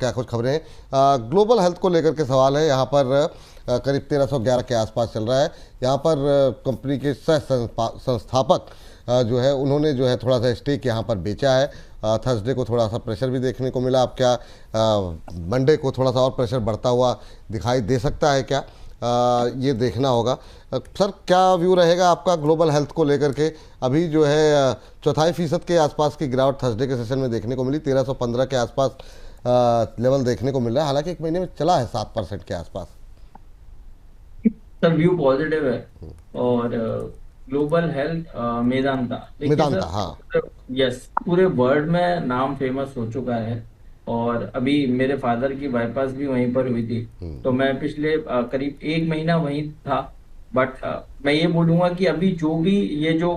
क्या कुछ खबरें हैं। ग्लोबल हेल्थ को लेकर के सवाल है। यहाँ पर करीब 1311 के आसपास चल रहा है। यहाँ पर कंपनी के सह संस्थापक जो है उन्होंने जो है थोड़ा सा स्टेक यहाँ पर बेचा है। थर्सडे को थोड़ा सा प्रेशर भी देखने को मिला। अब क्या मंडे को थोड़ा सा और प्रेशर बढ़ता हुआ दिखाई दे सकता है क्या, ये देखना होगा। सर, क्या व्यू रहेगा आपका ग्लोबल हेल्थ को लेकर के? अभी जो है 4.5% के आसपास की गिरावट थर्सडे के सेशन में देखने को मिली। 1315 के आसपास लेवल देखने को मिल रहा है। हालांकि एक महीने में चला है 7% के आसपास। सर व्यू पॉजिटिव है। और ग्लोबल हेल्थ मेदांता, देखिए मेदांता, हाँ। सर, यस, पूरे वर्ल्ड में नाम फेमस हो चुका है। और अभी मेरे फादर की बाईपास भी वहीं पर हुई थी, तो मैं पिछले करीब एक महीना वहीं था। बट मैं ये बोलूंगा कि अभी जो भी ये जो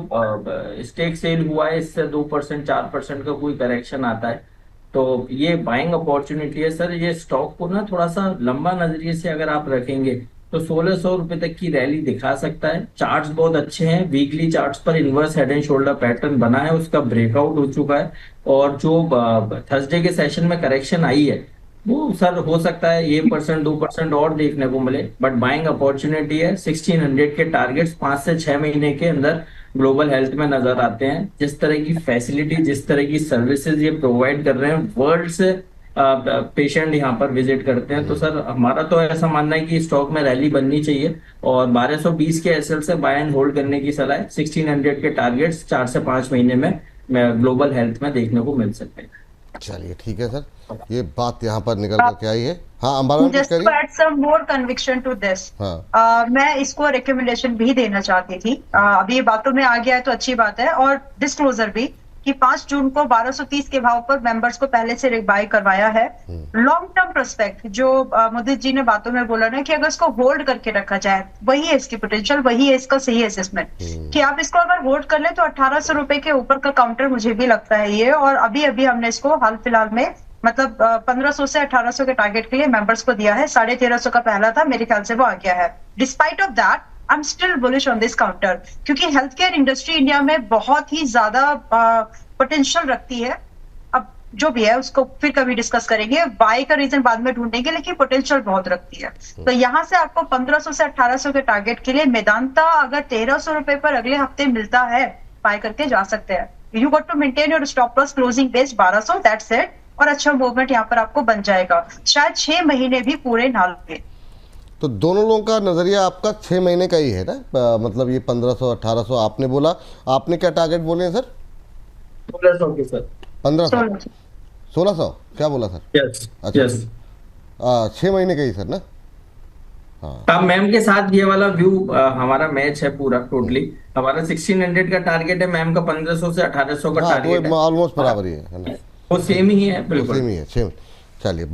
स्टेक सेल हुआ है, इससे 2% 4% का कोई करेक्शन आता है तो ये बाइंग अपॉर्चुनिटी है सर। ये स्टॉक को ना थोड़ा सा लंबा नजरिए से अगर आप रखेंगे तो 1600 रुपए तक की रैली दिखा सकता है। चार्ट्स बहुत अच्छे हैं। वीकली चार्ट्स पर inverse head and shoulder pattern बना है, उसका ब्रेकआउट हो चुका है। और जो थर्सडे के सेशन में करेक्शन आई है वो सर हो सकता है 1% 2% और देखने को मिले, बट बाइंग अपॉर्चुनिटी है। 1600 के टारगेट्स 5 से 6 महीने के अंदर ग्लोबल हेल्थ में नजर आते हैं। जिस तरह की फैसिलिटी, जिस तरह की सर्विसेज ये प्रोवाइड कर रहे हैं, वर्ल्ड से पेशेंट यहाँ पर विजिट करते हैं, तो सर हमारा तो ऐसा मानना है कि स्टॉक में रैली बननी चाहिए। और 1220 के एसएल से बाय एंड होल्ड करने की सलाह है। 1600 के टारगेट्स 4 से 5 महीने में ग्लोबल हेल्थ में देखने को मिल सकते हैं। चलिए ठीक है सर, ये बात यहाँ पर निकल करके आई है। हाँ अंबाला कुछ जस्ट टू करिए। Add some more conviction to this, हाँ। मैं इसको रिकमेंडेशन भी देना चाहती थी। अभी ये बातों में आ गया है तो अच्छी बात है। और डिस्क्लोजर भी कि 5 जून को 1230 के भाव पर मेंबर्स को पहले से बाय करवाया है। लॉन्ग टर्म प्रोस्पेक्ट जो मुदित जी ने बातों में बोला ना कि अगर इसको होल्ड करके रखा जाए, वही है इसकी पोटेंशियल, वही है इसका सही असेसमेंट कि आप इसको अगर होल्ड कर ले तो 1800 रुपए के ऊपर का काउंटर मुझे भी लगता है ये। और अभी अभी हमने इसको हाल फिलहाल में मतलब 1500 से 1800 के टारगेट के लिए मेंबर्स को दिया है। 1350 का पहला था, मेरे ख्याल से वो आ गया है। Despite of that I am still bullish on this counter, क्योंकि हेल्थ केयर इंडस्ट्री इंडिया में बहुत ही ज्यादा पोटेंशियल रखती है। अब जो भी है उसको फिर कभी डिस्कस करेंगे, बाय का रीजन बाद में ढूंढेंगे, लेकिन पोटेंशियल बहुत रखती है। तो यहाँ से आपको 1500 से 1800 के टारगेट के लिए मेदांता अगर 1300 रुपए पर अगले हफ्ते मिलता है, बाय करके जा सकते हैं। You got to maintain your stop loss closing base 1200, that's it. और अच्छा मूवमेंट यहाँ पर आपको बन जाएगा। शायद 6 महीने भी पूरे ना लगे। तो दोनों लोगों का नज़रिया आपका 6 महीने का ही है ना? मतलब ये 1500 1800 आपने बोला, आपने क्या टारगेट बोले हैं सर? 1600 के सर। 1500 1600 क्या बोला सर? यस अच्छा, यस। 6 महीने का ही सर ना? हाँ। अब मैम के साथ ये वाला व्यू हमारा मैच है पूरा टोटली। हमारा 1600 का टारगेट है, मैम का 1500 से 1800 का हाँ, टारगेट तो है। ऑलमोस्ट बराबर ही है ना? वो सेम ही है तो बिल्कुल। सेम ही है, सेम। चलिए।